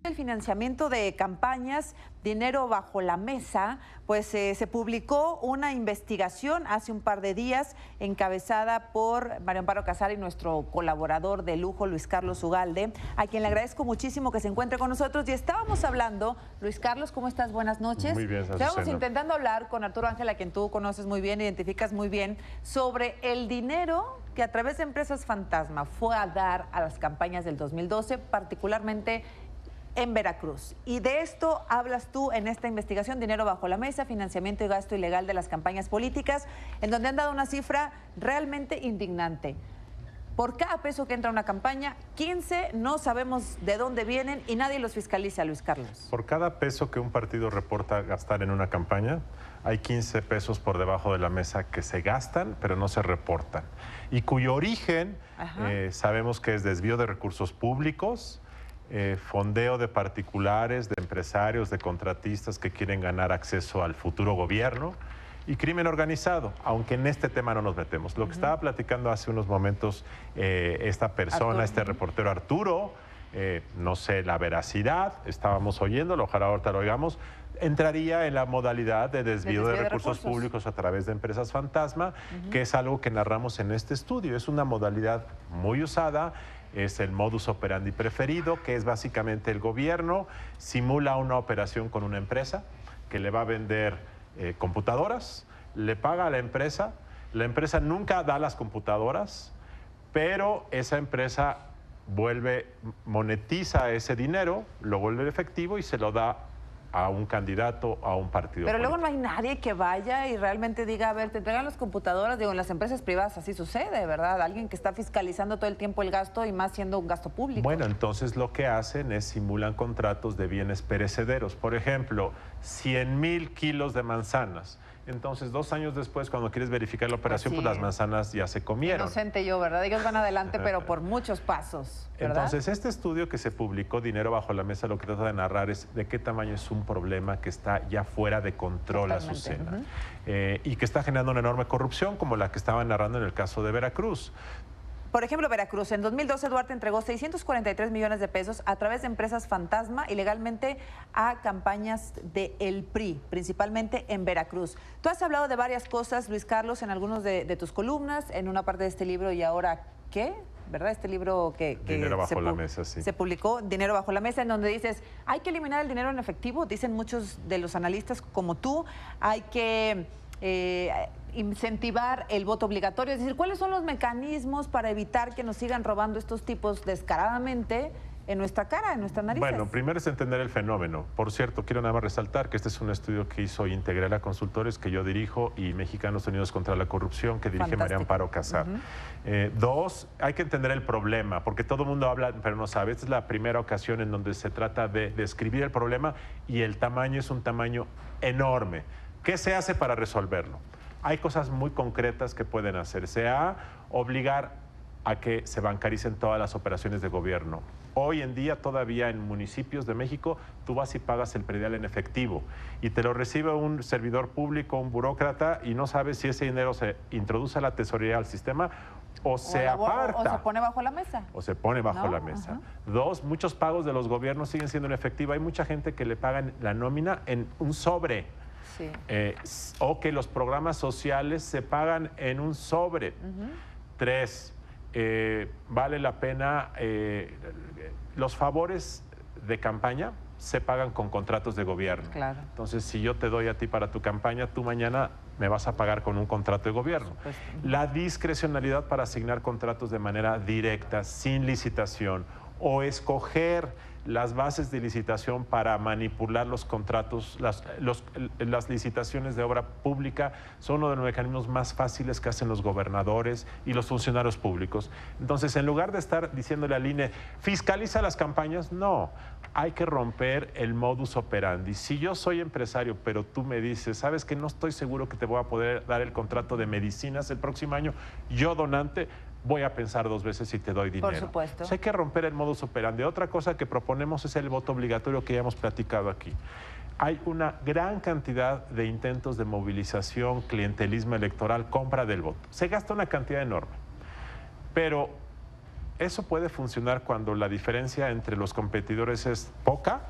El financiamiento de campañas, dinero bajo la mesa, pues se publicó una investigación hace un par de días encabezada por Mario Amparo Casar y nuestro colaborador de lujo, Luis Carlos Ugalde, a quien le agradezco muchísimo que se encuentre con nosotros. Y estábamos hablando, Luis Carlos, ¿cómo estás? Buenas noches. Muy bien, estábamos intentando hablar con Arturo Ángel, a quien tú conoces muy bien, identificas muy bien, sobre el dinero que a través de empresas fantasma fue a dar a las campañas del 2012, particularmente en Veracruz. Y de esto hablas tú en esta investigación, Dinero bajo la mesa, financiamiento y gasto ilegal de las campañas políticas, en donde han dado una cifra realmente indignante. Por cada peso que entra a una campaña, 15 no sabemos de dónde vienen y nadie los fiscaliza, Luis Carlos. Por cada peso que un partido reporta gastar en una campaña, hay 15 pesos por debajo de la mesa que se gastan, pero no se reportan. Y cuyo origen sabemos que es desvío de recursos públicos, fondeo de particulares, de empresarios, de contratistas que quieren ganar acceso al futuro gobierno y crimen organizado, aunque en este tema no nos metemos. Lo que estaba platicando hace unos momentos esta persona, este reportero Arturo, no sé la veracidad, estábamos oyéndolo, ojalá ahorita lo oigamos, entraría en la modalidad de desvío de recursos públicos a través de empresas fantasma, que es algo que narramos en este estudio. Es una modalidad muy usada, es el modus operandi preferido, que es básicamente el gobierno simula una operación con una empresa que le va a vender computadoras, le paga a la empresa nunca da las computadoras, pero esa empresa monetiza ese dinero, lo vuelve efectivo y se lo da a un candidato, a un partido Pero político. luego no hay nadie que vaya y realmente diga, a ver, te entregan las computadoras. Digo, en las empresas privadas así sucede, ¿verdad? Alguien que está fiscalizando todo el tiempo el gasto y más siendo un gasto público. Bueno, entonces lo que hacen es simulan contratos de bienes perecederos. Por ejemplo, 100,000 kilos de manzanas. Entonces, 2 años después, cuando quieres verificar la operación, pues las manzanas ya se comieron. Inocente yo, ¿verdad? Ellos van adelante, pero por muchos pasos, ¿verdad? Entonces, este estudio que se publicó, Dinero bajo la mesa, lo que trata de narrar es de qué tamaño es un problema que está ya fuera de control, Azucena, y que está generando una enorme corrupción, como la que estaba narrando en el caso de Veracruz. Por ejemplo, Veracruz. En 2012, Duarte entregó 643 millones de pesos a través de empresas fantasma ilegalmente a campañas del PRI, principalmente en Veracruz. Tú has hablado de varias cosas, Luis Carlos, en algunos de tus columnas, en una parte de este libro, y ahora, ¿qué? ¿Verdad? Este libro que Dinero bajo la mesa, sí. Se publicó, Dinero bajo la mesa, en donde dices, hay que eliminar el dinero en efectivo, dicen muchos de los analistas como tú, hay que incentivar el voto obligatorio, es decir, ¿cuáles son los mecanismos para evitar que nos sigan robando estos tipos descaradamente en nuestra cara, en nuestras narices? Bueno, primero es entender el fenómeno. Por cierto, quiero nada más resaltar que este es un estudio que hizo Integral a Consultores, que yo dirijo, y Mexicanos Unidos contra la Corrupción, que dirige María Amparo Casar. 2, hay que entender el problema, porque todo el mundo habla, pero no sabe. Esta es la primera ocasión en donde se trata de describir el problema y el tamaño es un tamaño enorme. ¿Qué se hace para resolverlo? Hay cosas muy concretas que pueden hacerse. Obligar a que se bancaricen todas las operaciones de gobierno. Hoy en día todavía en municipios de México tú vas y pagas el predial en efectivo y te lo recibe un servidor público, un burócrata, y no sabes si ese dinero se introduce a la tesorería al sistema o se aparta. O se pone bajo la mesa. O se pone bajo la mesa. 2, muchos pagos de los gobiernos siguen siendo en efectivo. Hay mucha gente que le pagan la nómina en un sobre. Sí. O que los programas sociales se pagan en un sobre. 3, vale la pena, los favores de campaña se pagan con contratos de gobierno. Claro. Entonces, si yo te doy a ti para tu campaña, tú mañana me vas a pagar con un contrato de gobierno. La discrecionalidad para asignar contratos de manera directa, sin licitación, o escoger las bases de licitación para manipular los contratos, las licitaciones de obra pública son uno de los mecanismos más fáciles que hacen los gobernadores y los funcionarios públicos. Entonces, en lugar de estar diciéndole al INE, fiscaliza las campañas, no, hay que romper el modus operandi. Si yo soy empresario, pero tú me dices, sabes que no estoy seguro que te voy a poder dar el contrato de medicinas el próximo año, yo donante, voy a pensar 2 veces si te doy dinero. Por supuesto. Entonces, hay que romper el modus operandi. Otra cosa que proponemos es el voto obligatorio que ya hemos platicado aquí. Hay una gran cantidad de intentos de movilización, clientelismo electoral, compra del voto. Se gasta una cantidad enorme, pero Eso puede funcionar cuando la diferencia entre los competidores es poca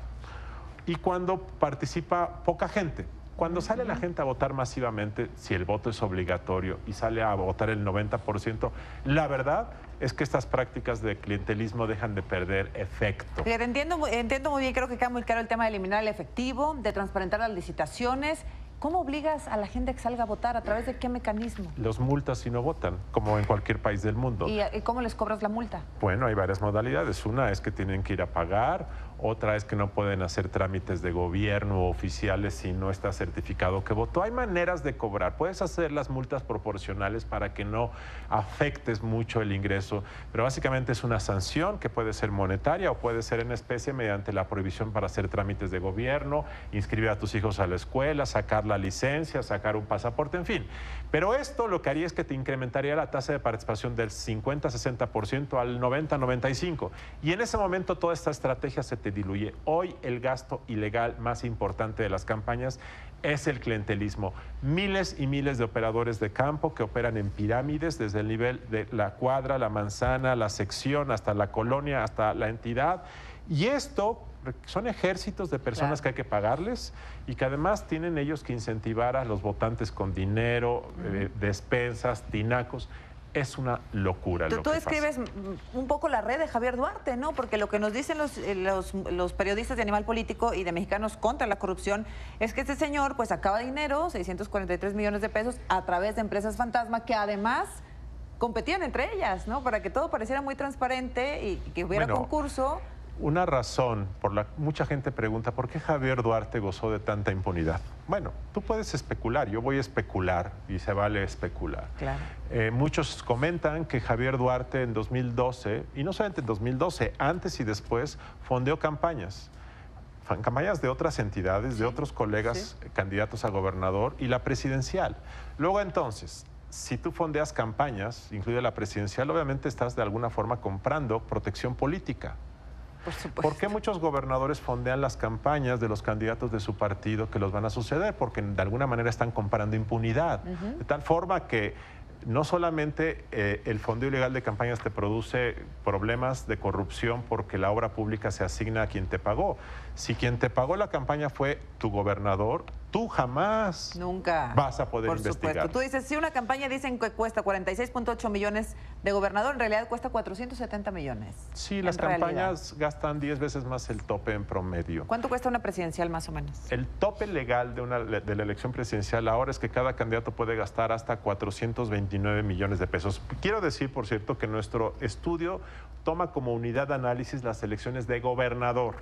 y cuando participa poca gente. Cuando sale la gente a votar masivamente, si el voto es obligatorio y sale a votar el 90%, la verdad es que estas prácticas de clientelismo dejan de perder efecto. Fíjate, entiendo muy bien, creo que queda muy claro el tema de eliminar el efectivo, de transparentar las licitaciones. ¿Cómo obligas a la gente que salga a votar? ¿A través de qué mecanismo? Los multas si no votan, como en cualquier país del mundo. ¿Y cómo les cobras la multa? Bueno, hay varias modalidades. Una es que tienen que ir a pagar, otra es que no pueden hacer trámites de gobierno o oficiales si no está certificado que votó. Hay maneras de cobrar. Puedes hacer las multas proporcionales para que no afectes mucho el ingreso, pero básicamente es una sanción que puede ser monetaria o puede ser en especie mediante la prohibición para hacer trámites de gobierno, inscribir a tus hijos a la escuela, sacar la licencia, sacar un pasaporte, en fin. Pero esto lo que haría es que te incrementaría la tasa de participación del 50-60% al 90-95%. Y en ese momento toda esta estrategia se te diluye. Hoy el gasto ilegal más importante de las campañas es el clientelismo. Miles y miles de operadores de campo que operan en pirámides desde el nivel de la cuadra, la manzana, la sección, hasta la colonia, hasta la entidad. Y esto son ejércitos de personas que hay que pagarles y que además tienen ellos que incentivar a los votantes con dinero, despensas, tinacos. Es una locura lo que pasa. Tú describes un poco la red de Javier Duarte, ¿no? Porque lo que nos dicen los periodistas de Animal Político y de Mexicanos contra la Corrupción es que este señor pues sacaba dinero, 643 millones de pesos, a través de empresas fantasma que además competían entre ellas, ¿no? Para que todo pareciera muy transparente y que hubiera concurso. Una razón por la que mucha gente pregunta ¿por qué Javier Duarte gozó de tanta impunidad? Bueno, tú puedes especular, yo voy a especular y se vale especular. Claro. Muchos comentan que Javier Duarte en 2012, y no solamente en 2012, antes y después, fondeó campañas de otras entidades, de otros colegas candidatos a gobernador y la presidencial. Luego entonces, si tú fondeas campañas, incluida la presidencial, obviamente estás de alguna forma comprando protección política. Por supuesto. ¿Por qué muchos gobernadores fondean las campañas de los candidatos de su partido que los van a suceder? Porque de alguna manera están comprando impunidad. De tal forma que no solamente el fondeo ilegal de campañas te produce problemas de corrupción porque la obra pública se asigna a quien te pagó. Si quien te pagó la campaña fue tu gobernador, tú jamás vas a poder investigar. Supuesto. Tú dices, si una campaña dicen que cuesta 46.8 millones de gobernador, en realidad cuesta 470 millones. Sí, las campañas gastan 10 veces más el tope en promedio. ¿Cuánto cuesta una presidencial más o menos? El tope legal de la elección presidencial ahora es que cada candidato puede gastar hasta 429 millones de pesos. Quiero decir, por cierto, que nuestro estudio toma como unidad de análisis las elecciones de gobernador.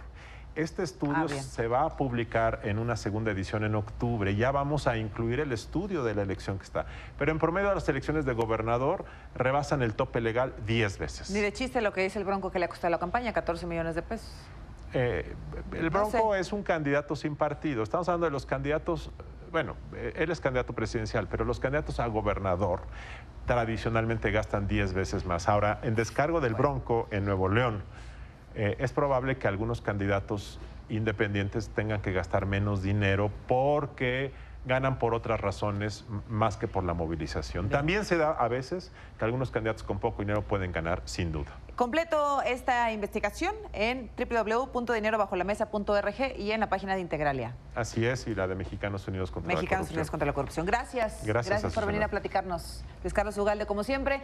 Este estudio se va a publicar en una segunda edición en octubre. Ya vamos a incluir el estudio de la elección que está. Pero en promedio las elecciones de gobernador rebasan el tope legal 10 veces. Ni de chiste lo que dice el Bronco que le ha costado la campaña, 14 millones de pesos. El Bronco es un candidato sin partido. Estamos hablando de los candidatos, bueno, él es candidato presidencial, pero los candidatos a gobernador tradicionalmente gastan 10 veces más. Ahora, en descargo del Bronco en Nuevo León, es probable que algunos candidatos independientes tengan que gastar menos dinero porque ganan por otras razones más que por la movilización. También se da a veces que algunos candidatos con poco dinero pueden ganar, sin duda. Completo esta investigación en www.dinerobajolamesa.org y en la página de Integralia. Así es, y la de Mexicanos Unidos contra la Corrupción. Mexicanos Unidos contra la Corrupción. Gracias por venir a platicarnos. Luis Carlos Ugalde, como siempre.